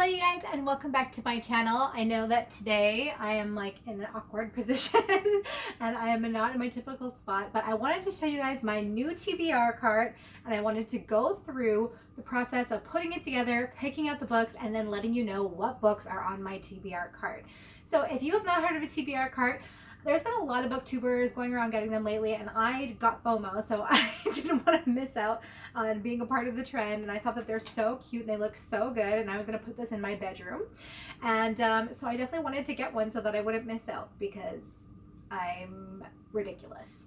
Hello you guys, and welcome back to my channel. I know that today I am like in an awkward position and I am not in my typical spot, but I wanted to show you guys my new TBR cart, and I wanted to go through the process of putting it together, picking out the books, and then letting you know what books are on my TBR cart. So if you have not heard of a TBR cart, there's been a lot of booktubers going around getting them lately, and I got FOMO, so I didn't want to miss out on being a part of the trend, and I thought that they're so cute and they look so good, and I was going to put this in my bedroom. And so I definitely wanted to get one so that I wouldn't miss out, because I'm ridiculous.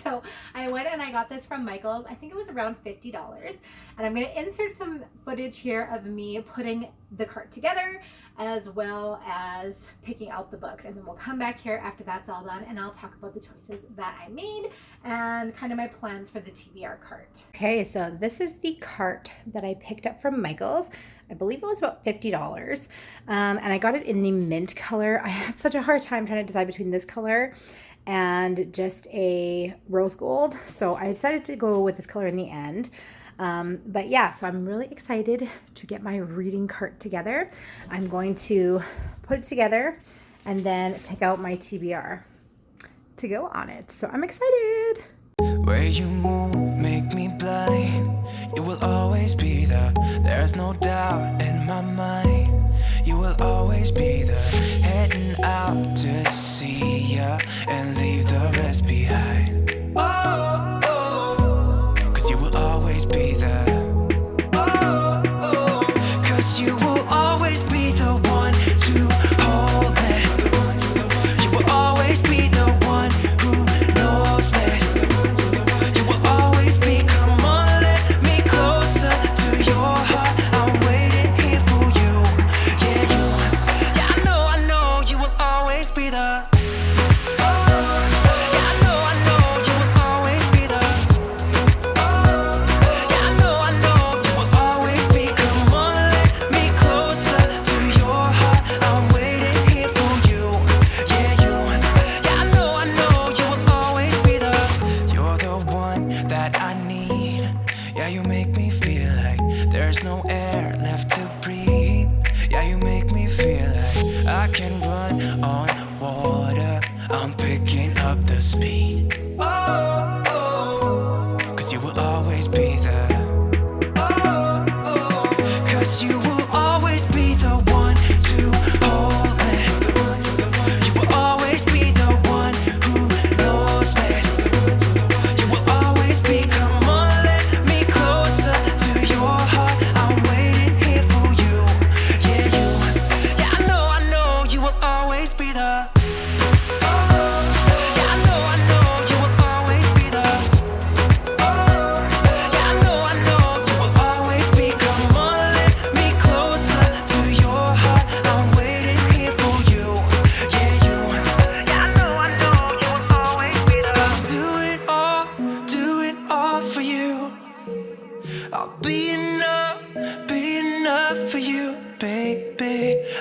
So I went and I got this from Michael's. I think it was around $50, and I'm going to insert some footage here of me putting the cart together as well as picking out the books, and then we'll come back here after that's all done and I'll talk about the choices that I made and kind of my plans for the TBR cart. Okay, so this is the cart that I picked up from Michael's. I believe it was about $50, and I got it in the mint color. I had such a hard time trying to decide between this color and just a rose gold, so I decided to go with this color in the end. But yeah, so I'm really excited to get my reading cart together. I'm going to put it together and then pick out my TBR to go on it. So I'm excited. Where you move make me blind. You will always be there. There's no doubt in my mind. You will always be there. Heading out to see ya and leave the rest behind. Oh, oh, 'cause you will always be there. Oh, oh, 'cause you will always be the one to hold me. You will always be the one who knows me. You will always be, come on, let me closer to your heart. I'm waiting here for you. Yeah, I know you will always be there.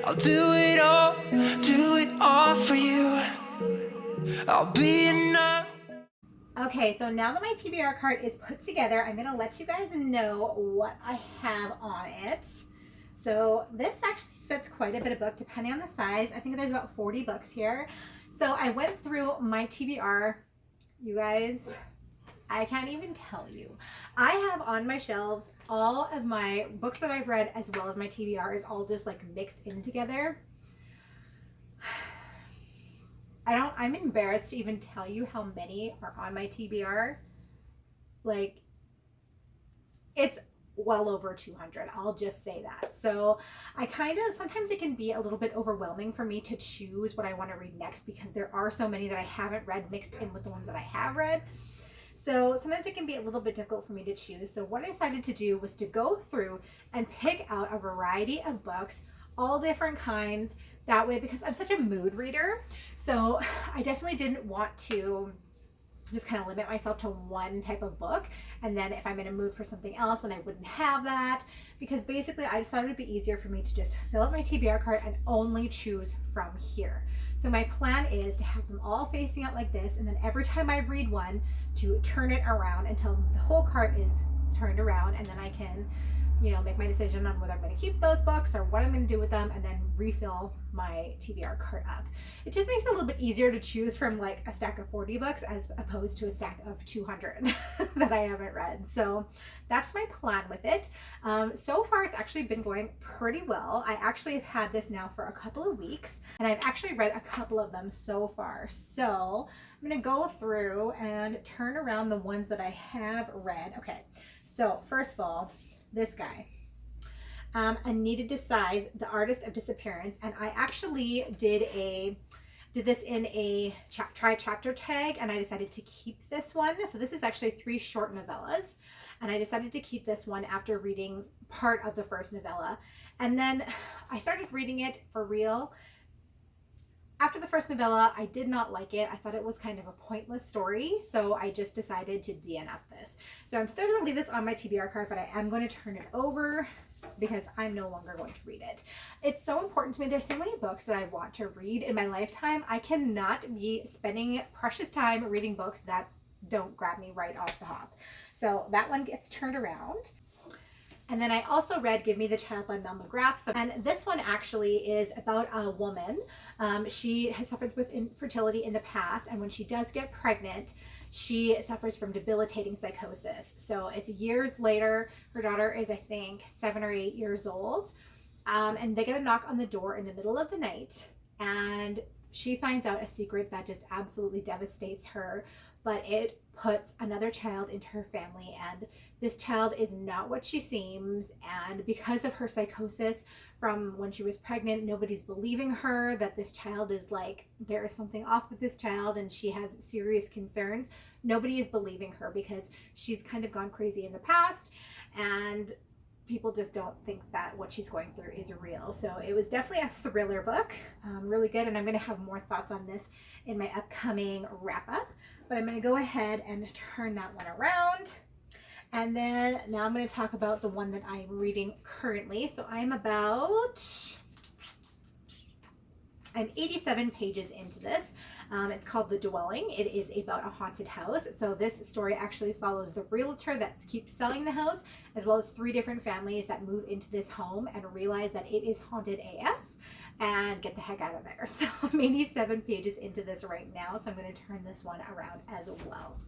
I'll do it all for you. I'll be enough. Okay, so now that my TBR cart is put together, I'm gonna let you guys know what I have on it. So this actually fits quite a bit of book depending on the size. I think there's about 40 books here. So I went through my TBR, you guys, I can't even tell you. I have on my shelves all of my books that I've read as well as my TBR is all just like mixed in together. I'm embarrassed to even tell you how many are on my TBR. Like, it's well over 200. I'll just say that. So I sometimes it can be a little bit overwhelming for me to choose what I want to read next, because there are so many that I haven't read mixed in with the ones that I have read. So sometimes it can be a little bit difficult for me to choose. So what I decided to do was to go through and pick out a variety of books, all different kinds, that way, because I'm such a mood reader. So I definitely didn't want to just kind of limit myself to one type of book, and then if I'm in a mood for something else, then I wouldn't have that, because basically I decided it'd be easier for me to just fill up my TBR cart and only choose from here. So my plan is to have them all facing out like this, and then every time I read one, to turn it around until the whole cart is turned around, and then I can make my decision on whether I'm going to keep those books or what I'm going to do with them, and then refill my TBR cart up. It just makes it a little bit easier to choose from like a stack of 40 books as opposed to a stack of 200 that I haven't read. So that's my plan with it. So far it's actually been going pretty well. I actually have had this now for a couple of weeks, and I've actually read a couple of them so far. So I'm going to go through and turn around the ones that I have read. Okay, so first of all, this guy, Anita Desai's The Artist of Disappearance, and I actually did this in a try chapter tag, and I decided to keep this one. So this is actually 3 short novellas, and I decided to keep this one after reading part of the first novella, and then I started reading it for real. After the first novella, I did not like it. I thought it was kind of a pointless story, so I just decided to DNF this. So I'm still going to leave this on my TBR cart, but I am going to turn it over because I'm no longer going to read it. It's so important to me. There's so many books that I want to read in my lifetime. I cannot be spending precious time reading books that don't grab me right off the hop. So that one gets turned around. And then I also read Give Me the Child by Mel McGrath. And this one actually is about a woman. She has suffered with infertility in the past, and when she does get pregnant, she suffers from debilitating psychosis. So it's years later. Her daughter is, I think, 7 or 8 years old. And they get a knock on the door in the middle of the night, and she finds out a secret that just absolutely devastates her, but it puts another child into her family, and this child is not what she seems. And because of her psychosis from when she was pregnant, nobody's believing her that this child is like, there is something off with this child and she has serious concerns. Nobody is believing her because she's kind of gone crazy in the past, and people just don't think that what she's going through is real. So it was definitely a thriller book, really good. And I'm going to have more thoughts on this in my upcoming wrap up, but I'm going to go ahead and turn that one around. And then now I'm going to talk about the one that I'm reading currently. So I'm 87 pages into this. It's called The Dwelling. It is about a haunted house. So this story actually follows the realtor that keeps selling the house, as well as 3 different families that move into this home and realize that it is haunted AF and get the heck out of there. So I'm 87 pages into this right now. So I'm going to turn this one around as well.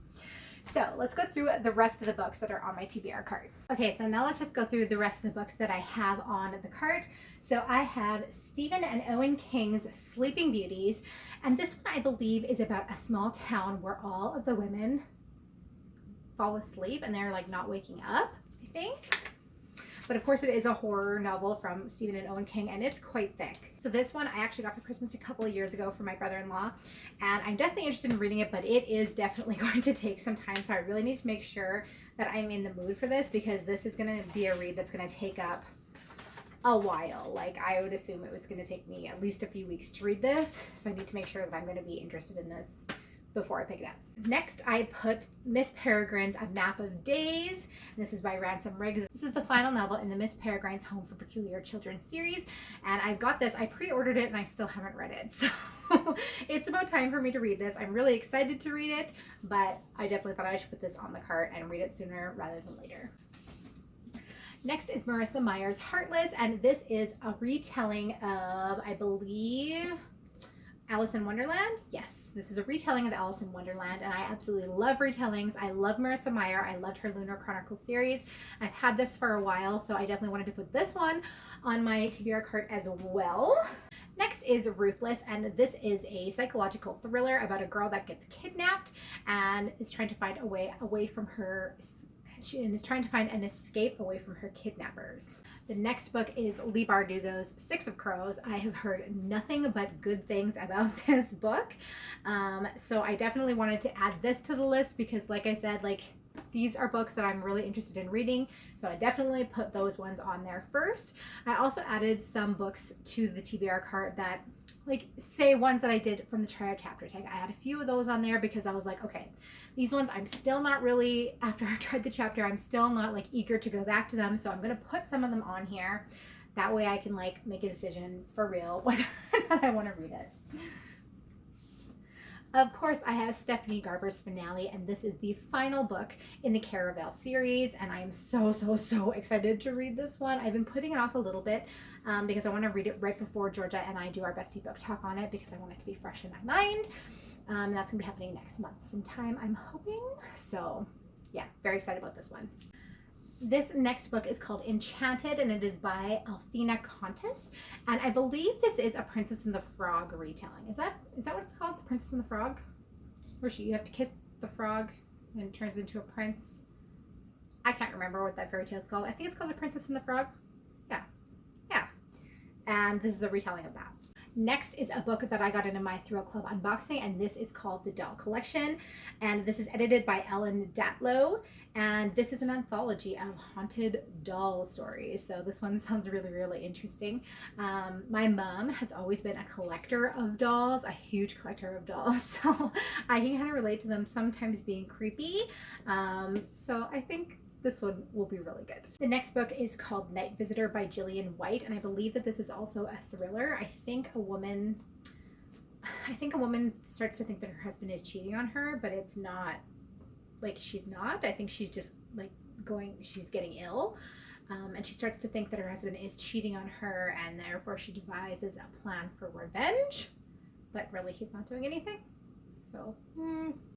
So let's go through the rest of the books that are on my TBR cart. Okay, so now let's just go through the rest of the books that I have on the cart. So I have Stephen and Owen King's Sleeping Beauties, and this one I believe is about a small town where all of the women fall asleep and they're like not waking up, I think. But of course it is a horror novel from Stephen and Owen King, and it's quite thick. So this one I actually got for Christmas a couple of years ago for my brother-in-law, and I'm definitely interested in reading it, but it is definitely going to take some time. So I really need to make sure that I'm in the mood for this, because this is going to be a read that's going to take up a while. Like, I would assume it was going to take me at least a few weeks to read this. So I need to make sure that I'm going to be interested in this before I pick it up. Next, I put Miss Peregrine's A Map of Days. This is by Ransom Riggs. This is the final novel in the Miss Peregrine's Home for Peculiar Children series. And I got this, I pre-ordered it, and I still haven't read it. So it's about time for me to read this. I'm really excited to read it, but I definitely thought I should put this on the cart and read it sooner rather than later. Next is Marissa Meyer's Heartless, and this is a retelling of, I believe, Alice in Wonderland? Yes, this is a retelling of Alice in Wonderland, and I absolutely love retellings. I love Marissa Meyer. I loved her Lunar Chronicles series. I've had this for a while, so I definitely wanted to put this one on my TBR cart as well. Next is Ruthless, and this is a psychological thriller about a girl that gets kidnapped and is trying to find a way away from her. She is trying to find an escape away from her kidnappers. The next book is Leigh Bardugo's Six of Crows. I have heard nothing but good things about this book. So I definitely wanted to add this to the list because, like I said, like, these are books that I'm really interested in reading. So I definitely put those ones on there first. I also added some books to the TBR cart that, like, say ones that I did from the Try Chapter tag. I had a few of those on there because I was like, okay, these ones I'm still not really, after I tried the chapter, I'm still not like eager to go back to them. So I'm going to put some of them on here. That way I can like make a decision for real whether or not I want to read it. Of course, I have Stephanie Garber's finale, and this is the final book in the Caravel series, and I am so excited to read this one. I've been putting it off a little bit because I want to read it right before Georgia and I do our bestie book talk on it, because I want it to be fresh in my mind. That's going to be happening next month sometime, I'm hoping. So yeah, very excited about this one. This next book is called Enchanted, and it is by Althena Contis, and I believe this is a Princess and the Frog retelling. Is that what it's called, The Princess and the Frog? Where you have to kiss the frog and it turns into a prince. I can't remember what that fairy tale is called. I think it's called The Princess and the Frog. Yeah. And this is a retelling of that. Next is a book that I got into my Thrill Club unboxing, and this is called The Doll Collection, and this is edited by Ellen Datlow, and this is an anthology of haunted doll stories. So this one sounds really interesting. My mom has always been a collector of dolls, a huge collector of dolls, so I can kind of relate to them sometimes being creepy. So I think this one will be really good. The next book is called Night Visitor by Gillian White, and I believe that this is also a thriller. I think a woman starts to think that her husband is cheating on her, but it's not, like, she's not. I think she's just like she's getting ill. And she starts to think that her husband is cheating on her, and therefore she devises a plan for revenge, but really he's not doing anything. So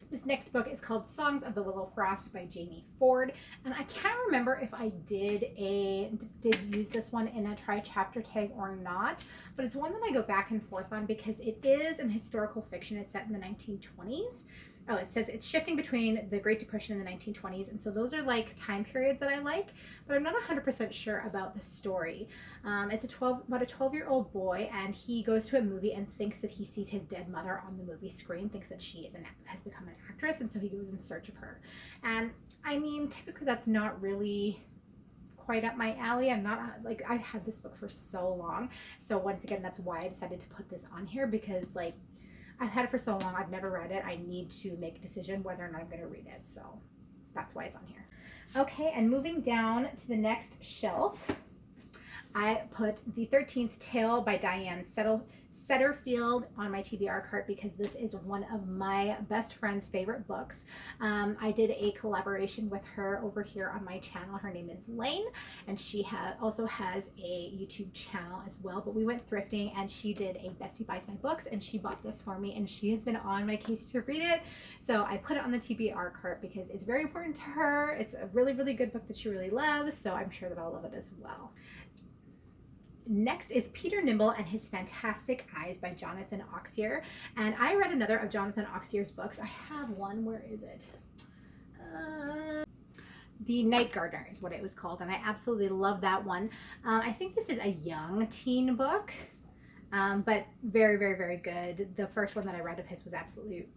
this next book is called Songs of the Willow Frost by Jamie Ford, and I can't remember if I did use this one in a try chapter tag or not, but it's one that I go back and forth on because it is an historical fiction. It's set in the 1920s. Oh, it says it's shifting between the Great Depression and the 1920s, and so those are like time periods that I like, but I'm not 100% sure about the story. It's about a 12-year-old boy, and he goes to a movie and thinks that he sees his dead mother on the movie screen, thinks that she has become an actress, and so he goes in search of her. And I mean, typically that's not really quite up my alley. I'm not like, I've had this book for so long, so once again, that's why I decided to put this on here, because like, I've had it for so long, I've never read it. I need to make a decision whether or not I'm going to read it, so that's why it's on here. Okay, and moving down to the next shelf, I put The 13th Tale by Diane Setterfield on my TBR cart because this is one of my best friend's favorite books. I did a collaboration with her over here on my channel. Her name is Lane, and she also has a YouTube channel as well, but we went thrifting and she did a Bestie Buys My Books, and she bought this for me, and she has been on my case to read it, so I put it on the TBR cart because it's very important to her. It's a really good book that she really loves, so I'm sure that I'll love it as well. Next is Peter Nimble and His Fantastic Eyes by Jonathan Auxier. And I read another of Jonathan Auxier's books. I have one. Where is it? The Night Gardener is what it was called, and I absolutely love that one. I think this is a young teen book, but very good. The first one that I read of his was absolutely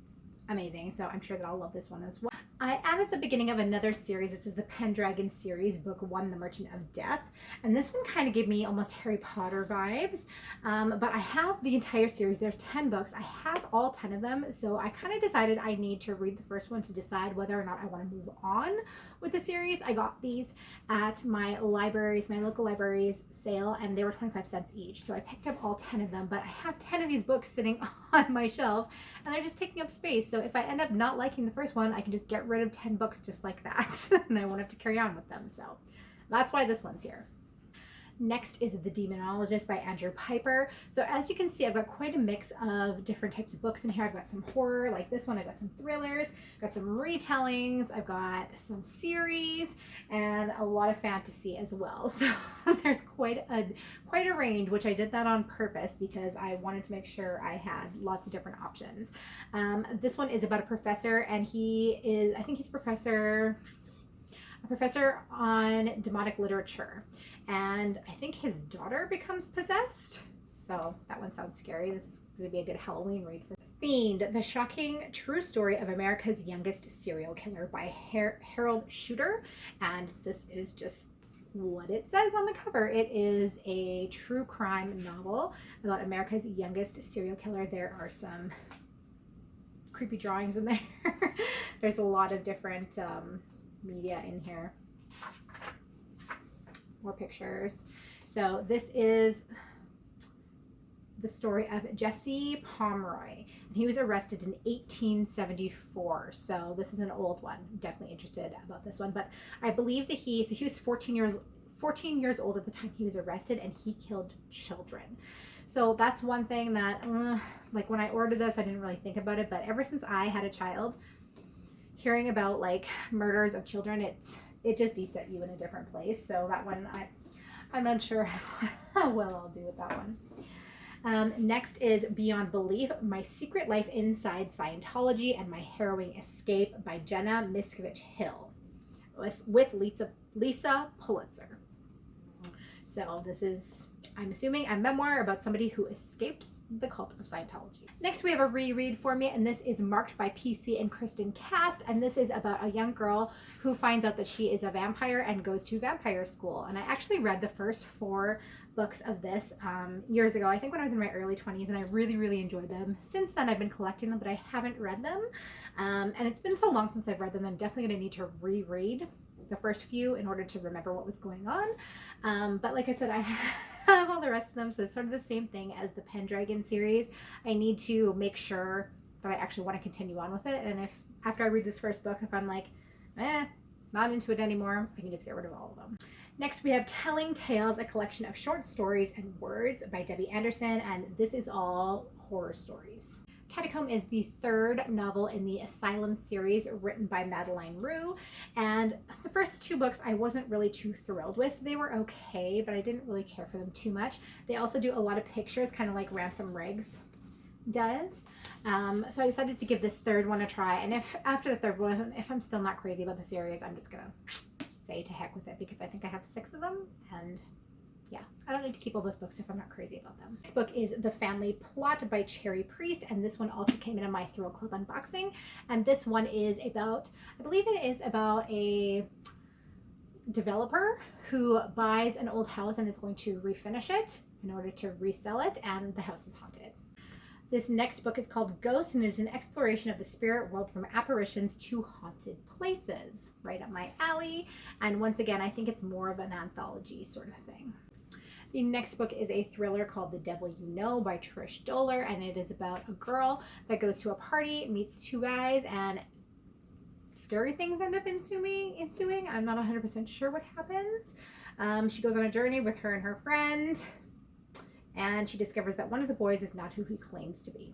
amazing, so I'm sure that I'll love this one as well. I added the beginning of another series. This is the Pendragon series, book 1, The Merchant of Death, and this one kind of gave me almost Harry Potter vibes, but I have the entire series. There's 10 books. I have all 10 of them, so I kind of decided I need to read the first one to decide whether or not I want to move on with the series. I got these at my local library's sale, and they were 25 cents each, so I picked up all 10 of them, but I have 10 of these books sitting on my shelf, and they're just taking up space, so if I end up not liking the first one, I can just get rid of 10 books just like that, and I won't have to carry on with them, so that's why this one's here. Next is The Demonologist by Andrew Piper. So as you can see, I've got quite a mix of different types of books in here. I've got some horror, like this one. I've got some thrillers, I've got some retellings, I've got some series, and a lot of fantasy as well. So there's quite a range, which I did that on purpose because I wanted to make sure I had lots of different options. This one is about a professor, and I think he's a professor on demonic literature, and I think his daughter becomes possessed, so that one sounds scary. This is going to be a good Halloween read for Fiend, the shocking true story of America's youngest serial killer by Harold Shooter, and this is just what it says on the cover. It is a true crime novel about America's youngest serial killer. There are some creepy drawings in there. There's a lot of different media in here, more pictures. So this is the story of Jesse Pomeroy, and he was arrested in 1874. So this is an old one. I'm definitely interested about this one, but I believe that he was 14 years old at the time he was arrested, and he killed children. So that's one thing that, like when I ordered this, I didn't really think about it, but ever since I had a child, hearing about like murders of children, it just eats at you in a different place. So that one, I'm not sure how well I'll do with that one. Next is Beyond Belief, My Secret Life Inside Scientology and My Harrowing Escape by Jenna Miscavige Hill with Lisa Pulitzer. So this is, I'm assuming, a memoir about somebody who escaped the cult of Scientology. Next, we have a reread for me, and this is Marked by PC and Kristen Cast, and this is about a young girl who finds out that she is a vampire and goes to vampire school. And I actually read the first 4 books of this years ago, I think when I was in my early 20s, and I really, really enjoyed them. Since then, I've been collecting them, but I haven't read them. And it's been so long since I've read them, I'm definitely going to need to reread the first few in order to remember what was going on. But like I said, I have all the rest of them, so it's sort of the same thing as the Pendragon series. I need to make sure that I actually want to continue on with it, and if after I read this first book, if I'm like, not into it anymore, I can just get rid of all of them. Next, we have Telling Tales, a collection of short stories and words by Debbie Anderson, and this is all horror stories. Catacomb is the 3rd novel in the Asylum series written by Madeleine Roux, and the first 2 books I wasn't really too thrilled with. They were okay, but I didn't really care for them too much. They also do a lot of pictures, kind of like Ransom Riggs does. So I decided to give this 3rd one a try, and if after the 3rd one, if I'm still not crazy about the series, I'm just gonna say to heck with it, because I think I have 6 of them, and yeah, I don't need to keep all those books if I'm not crazy about them. This book is The Family Plot by Cherry Priest, and this one also came into my Thrill Club unboxing. And this one is about, I believe it is about a developer who buys an old house and is going to refinish it in order to resell it, and the house is haunted. This next book is called Ghosts, and it is an exploration of the spirit world from apparitions to haunted places. Right up my alley. And once again, I think it's more of an anthology sort of thing. The next book is a thriller called The Devil You Know by Trish Doller, and it is about a girl that goes to a party, meets 2 guys, and scary things end up ensuing. I'm not 100% sure what happens. She goes on a journey with her and her friend, and she discovers that one of the boys is not who he claims to be.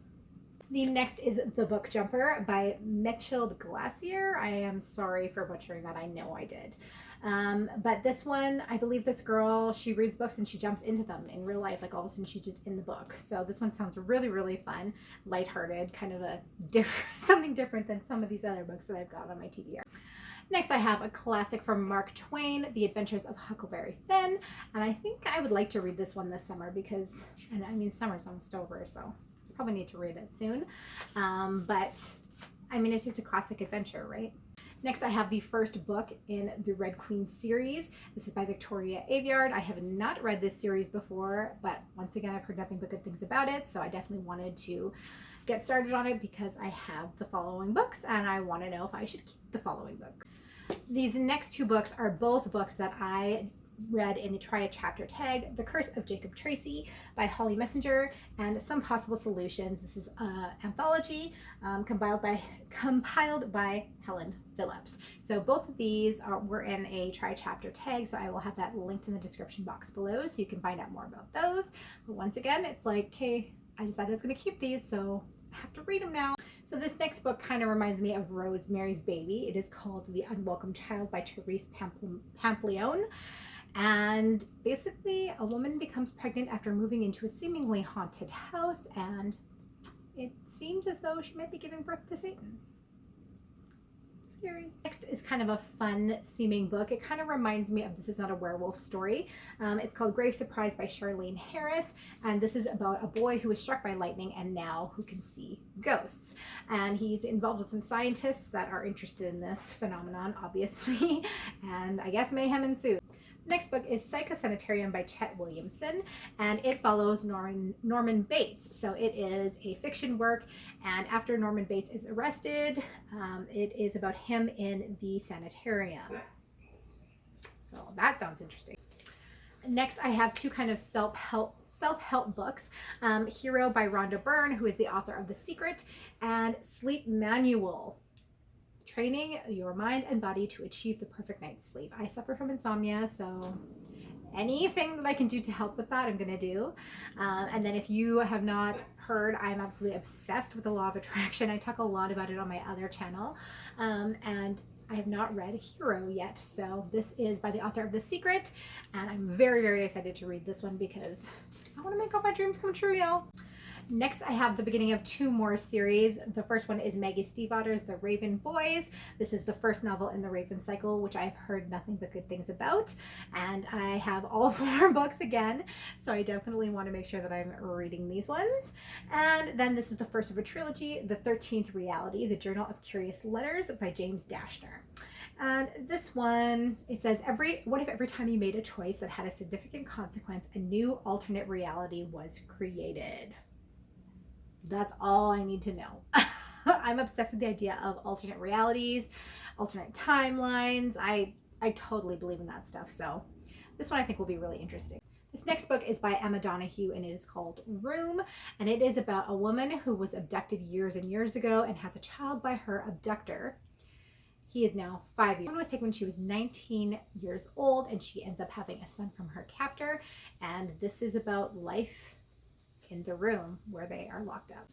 The next is The Book Jumper by Mechild Glacier. I am sorry for butchering that. I know I did. But this one, I believe this girl, she reads books and she jumps into them in real life. Like all of a sudden she's just in the book. So this one sounds really, really fun, lighthearted, kind of a something different than some of these other books that I've got on my TBR. Next, I have a classic from Mark Twain, The Adventures of Huckleberry Finn. And I think I would like to read this one this summer because, and I mean, summer's almost over, so probably need to read it soon. But I mean, it's just a classic adventure, right? Next, I have the first book in the Red Queen series. This is by Victoria Aveyard. I have not read this series before, but once again, I've heard nothing but good things about it. So I definitely wanted to get started on it because I have the following books and I want to know if I should keep the following books. These next 2 books are both books that I read in the Try a Chapter tag, The Curse of Jacob Tracy by Holly Messenger and Some Possible Solutions. This is an anthology compiled by Helen Phillips. So both of these were in a Try a Chapter tag, so I will have that linked in the description box below so you can find out more about those. But once again, it's like, hey, I decided I was going to keep these, so I have to read them now. So this next book kind of reminds me of Rosemary's Baby. It is called The Unwelcome Child by Therese Pamplione. And basically, a woman becomes pregnant after moving into a seemingly haunted house, and it seems as though she might be giving birth to Satan. Scary. Next is kind of a fun seeming book. It kind of reminds me of This Is Not a Werewolf Story. It's called Grave Surprise by Charlene Harris, and this is about a boy who was struck by lightning and now who can see ghosts. And he's involved with some scientists that are interested in this phenomenon, obviously, and I guess mayhem ensues. Next book is Psychosanitarium by Chet Williamson, and it follows Norman Bates. So it is a fiction work, and after Norman Bates is arrested, it is about him in the sanitarium. So that sounds interesting. Next, I have 2 kind of self-help self-help books. Hero by Rhonda Byrne, who is the author of The Secret, and Sleep Manual, training your mind and body to achieve the perfect night's sleep. I suffer from insomnia, so anything that I can do to help with that, I'm gonna do. And then if you have not heard, I'm absolutely obsessed with the law of attraction. I talk a lot about it on my other channel. And I have not read Hero yet. So this is by the author of The Secret. And I'm very, very excited to read this one because I want to make all my dreams come true, y'all. Next, I have the beginning of 2 more series. The first one is Maggie Stiefvater's The Raven Boys. This is the first novel in the Raven cycle, which I've heard nothing but good things about. And I have all 4 books again, so I definitely want to make sure that I'm reading these ones. And then this is the first of a trilogy, The 13th Reality, The Journal of Curious Letters by James Dashner. And this one, it says, what if every time you made a choice that had a significant consequence, a new alternate reality was created? That's all I need to know. I'm obsessed with the idea of alternate realities, alternate timelines. I totally believe in that stuff. So this one I think will be really interesting. This next book is by Emma Donoghue, and it is called Room. And it is about a woman who was abducted years and years ago and has a child by her abductor. He is now 5 years. One was taken when she was 19 years old, and she ends up having a son from her captor. And this is about life in the room where they are locked up.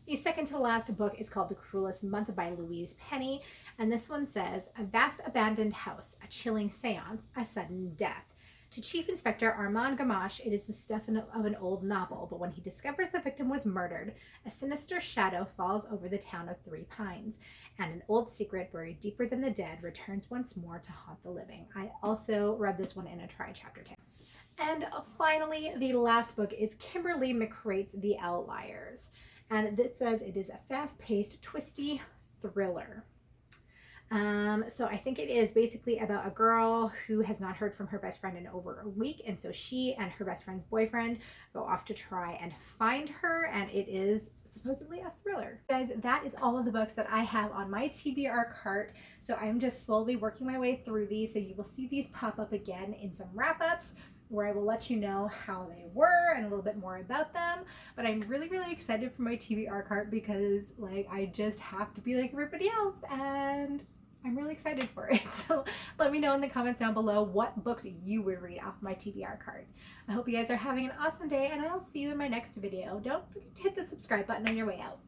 The second to last book is called The Cruelest Month by Louise Penny, and this one says, a vast abandoned house, a chilling seance, a sudden death. To Chief Inspector Armand Gamache, it is the stuff of an old novel, but when he discovers the victim was murdered, a sinister shadow falls over the town of Three Pines, and an old secret buried deeper than the dead returns once more to haunt the living. I also read this one in a Try Chapter 10. And finally, the last book is Kimberly McCrate's The Outliers. And this says it is a fast-paced, twisty thriller. So I think it is basically about a girl who has not heard from her best friend in over a week. And so she and her best friend's boyfriend go off to try and find her. And it is supposedly a thriller. Guys, that is all of the books that I have on my TBR cart. So I'm just slowly working my way through these. So you will see these pop up again in some wrap-ups, where I will let you know how they were and a little bit more about them. But I'm really, really excited for my TBR cart because like I just have to be like everybody else, and I'm really excited for it. So let me know in the comments down below what books you would read off my TBR cart. I hope you guys are having an awesome day, and I'll see you in my next video. Don't forget to hit the subscribe button on your way out.